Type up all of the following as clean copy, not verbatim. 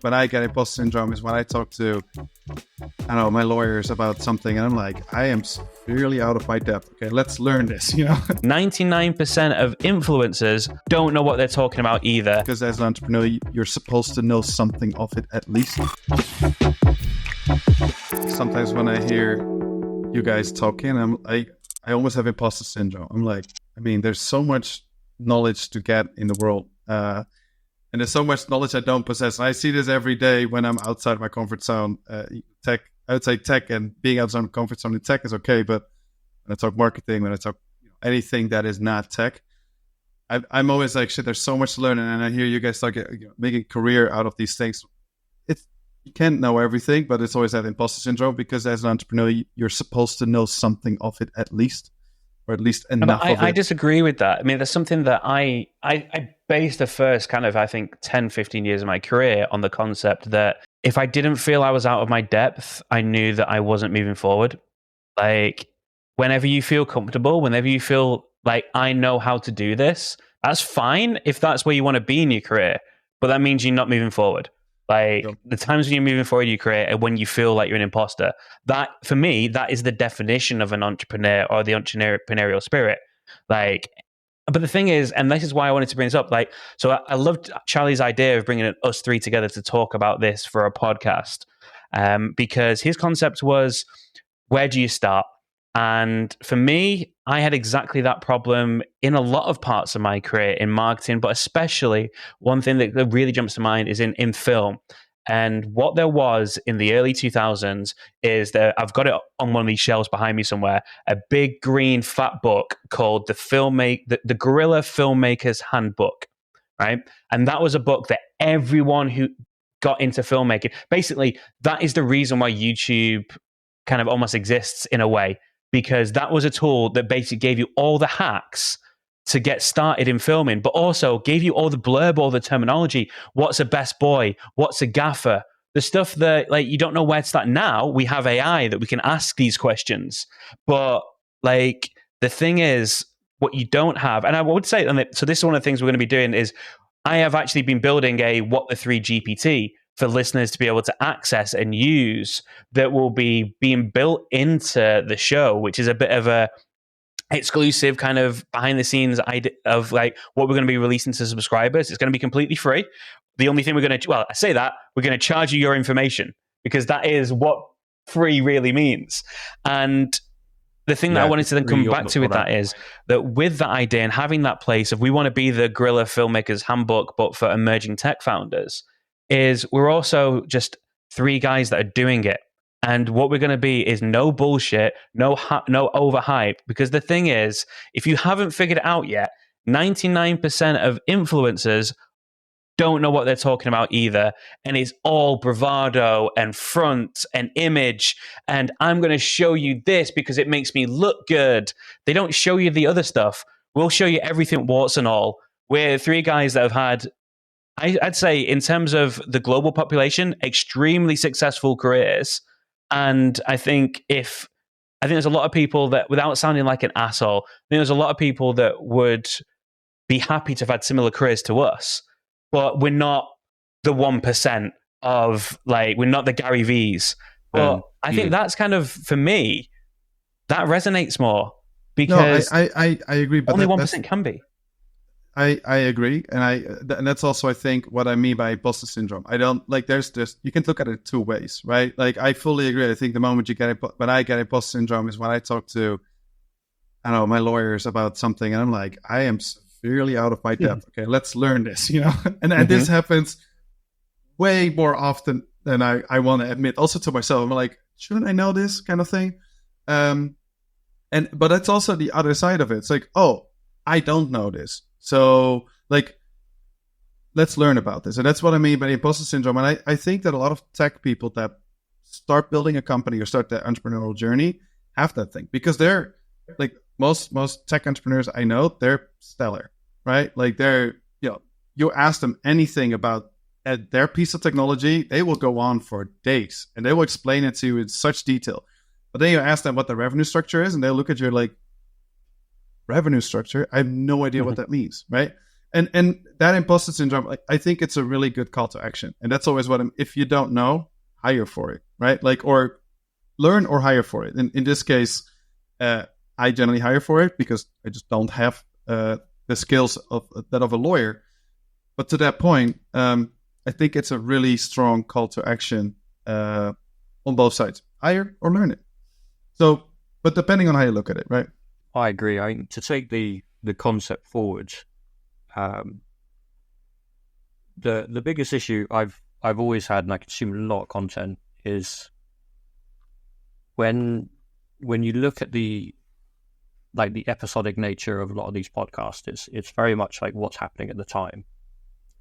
When I get imposter syndrome is when I talk to, I don't know, my lawyers about something and I'm like, I am severely out of my depth. Okay, let's learn this, 99% of influencers don't know what they're talking about either. Because as an entrepreneur, you're supposed to know something of it at least. Sometimes when I hear you guys talking, I almost have imposter syndrome. I'm like, there's so much knowledge to get in the world. And there's so much knowledge I don't possess. And I see this every day when I'm outside my comfort zone. I would say tech, and being outside my comfort zone in tech is okay. But when I talk marketing, when I talk anything that is not tech, I'm always like, shit, there's so much to learn. And I hear you guys talk, making a career out of these things. You can't know everything, but it's always that imposter syndrome, because as an entrepreneur, you're supposed to know something of it at least. Or at least enough of it. I disagree with that. There's something that I based the first kind of, I think, 10, 15 years of my career on the concept that if I didn't feel I was out of my depth, I knew that I wasn't moving forward. Like, whenever you feel comfortable, whenever you feel like I know how to do this, that's fine if that's where you want to be in your career. But that means you're not moving forward. Like, the times when you're moving forward in your career and when you feel like you're an imposter, that, for me, that is the definition of an entrepreneur or the entrepreneurial spirit. Like, but the thing is, and this is why I wanted to bring this up, like, so I loved Charlie's idea of bringing us three together to talk about this for a podcast, because his concept was, where do you start? And for me, I had exactly that problem in a lot of parts of my career in marketing, but especially one thing that really jumps to mind is in film. And what there was in the early 2000s is that I've got it on one of these shelves behind me somewhere, a big green fat book called the Guerilla Filmmakers Handbook, right? And that was a book that everyone who got into filmmaking, basically, that is the reason why YouTube kind of almost exists in a way. Because that was a tool that basically gave you all the hacks to get started in filming, but also gave you all the blurb, all the terminology. What's a best boy? What's a gaffer? The stuff that, like, you don't know where to start. Now we have AI that we can ask these questions. But, like, the thing is, what you don't have, and I would say, so this is one of the things we're going to be doing, is I have actually been building a What the 3 GPT for listeners to be able to access and use, that will be being built into the show, which is a bit of a exclusive kind of behind the scenes idea of like what we're going to be releasing to subscribers. It's going to be completely free. The only thing we're going to, I say that, we're going to charge you your information, because that is what free really means. And the thing that I wanted to then come back to with that is that with that idea and having that place of, we want to be the Guerilla Filmmakers Handbook, but for emerging tech founders, is we're also just three guys that are doing it. And what we're going to be is no bullshit, no overhype. Because the thing is, if you haven't figured it out yet, 99% of influencers don't know what they're talking about either. And it's all bravado and front and image. And I'm going to show you this because it makes me look good. They don't show you the other stuff. We'll show you everything, warts and all. We're three guys that have had, I'd say, in terms of the global population, extremely successful careers. And I think there's a lot of people that, without sounding like an asshole, I think there's a lot of people that would be happy to have had similar careers to us, but we're not the 1% of, like, we're not the Gary V's. But I think that's kind of, for me, that resonates more, because I agree, but only 1% can be. I agree, and that's also, I think, what I mean by imposter syndrome. I don't like. There's this. You can look at it two ways, right? Like, I fully agree. I think the moment when I get imposter syndrome is when I talk to, I don't know, my lawyers about something, and I'm like, I am severely out of my depth. Okay, let's learn this, And this happens way more often than I want to admit. Also to myself, I'm like, shouldn't I know this kind of thing? But that's also the other side of it. It's like, oh, I don't know this. So, like, let's learn about this. And that's what I mean by imposter syndrome. And I think that a lot of tech people that start building a company or start their entrepreneurial journey have that thing, because they're like, most tech entrepreneurs I know, they're stellar, right? Like, you ask them anything about their piece of technology, they will go on for days and they will explain it to you in such detail. But then you ask them what the revenue structure is, and they'll look at you like, revenue structure? I have no idea what that means, right? And that imposter syndrome, like, I think it's a really good call to action. And that's always if you don't know, hire for it, right? Like, or learn or hire for it. In this case, I generally hire for it because I just don't have the skills of a lawyer. But to that point, I think it's a really strong call to action on both sides. Hire or learn it. So, but depending on how you look at it, right? I agree. I mean, to take the concept forward, the biggest issue I've always had, and I consume a lot of content, is when you look at the episodic nature of a lot of these podcasts, it's very much like what's happening at the time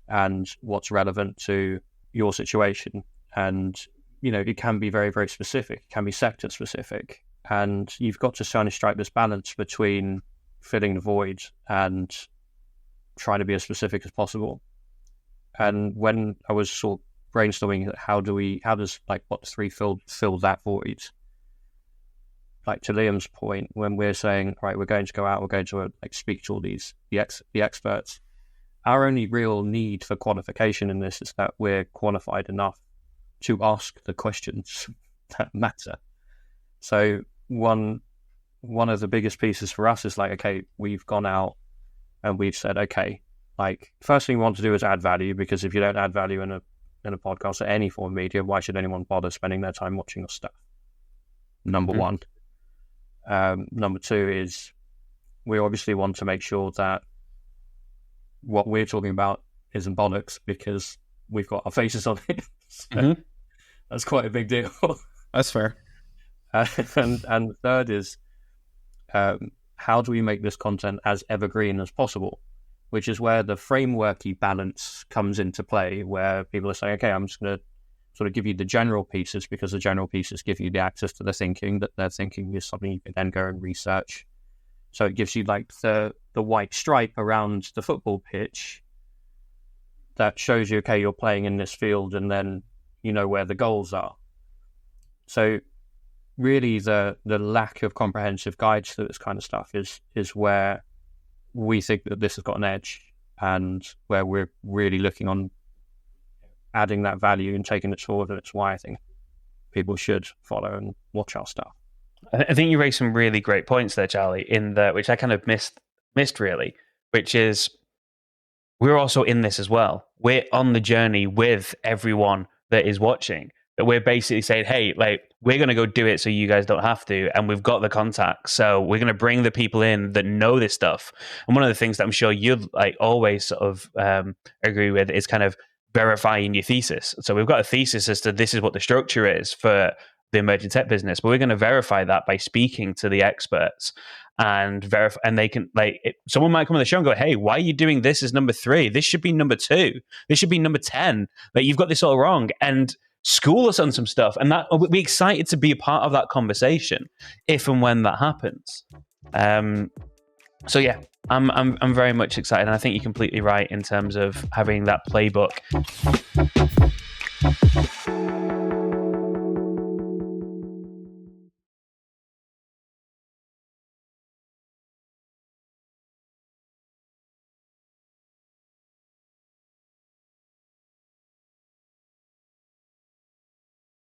and what's relevant to your situation. And, you know, it can be very, very specific. It can be sector specific. And you've got to try to strike this balance between filling the void and trying to be as specific as possible. And when I was sort of brainstorming, how does like What 3 fill that void? Like, to Liam's point, when we're saying, right, we're going to go out, we're going to like speak to all the experts. Our only real need for qualification in this is that we're qualified enough to ask the questions that matter. So one of the biggest pieces for us is like, okay, we've gone out and we've said, okay, like, first thing we want to do is add value, because if you don't add value in a podcast or any form of media, why should anyone bother spending their time watching your stuff? Number one. Number two is we obviously want to make sure that what we're talking about isn't bollocks, because we've got our faces on it. So that's quite a big deal. That's fair. And the third is how do we make this content as evergreen as possible, which is where the frameworky balance comes into play, where people are saying, okay, I'm just going to sort of give you the general pieces, because the general pieces give you the access to the thinking, that their thinking is something you can then go and research. So it gives you like the white stripe around the football pitch that shows you, okay, you're playing in this field, and then you know where the goals are. So really the lack of comprehensive guides to this kind of stuff is where we think that this has got an edge, and where we're really looking on adding that value and taking it forward. And it's why I think people should follow and watch our stuff. I think you raised some really great points there, Charlie, which I kind of missed really, which is we're also in this as well. We're on the journey with everyone that is watching, that we're basically saying, hey, like, we're going to go do it so you guys don't have to. And we've got the contacts. So we're going to bring the people in that know this stuff. And one of the things that I'm sure you'd like always sort of agree with is kind of verifying your thesis. So we've got a thesis as to this is what the structure is for the emerging tech business, but we're going to verify that by speaking to the experts and verify. And they can someone might come on the show and go, hey, why are you doing this as number 3? This should be number 2. This should be number 10. Like, you've got this all wrong. And school us on some stuff. And that we'll be excited to be a part of that conversation if and when that happens. So yeah, I'm very much excited, and I think you're completely right in terms of having that playbook.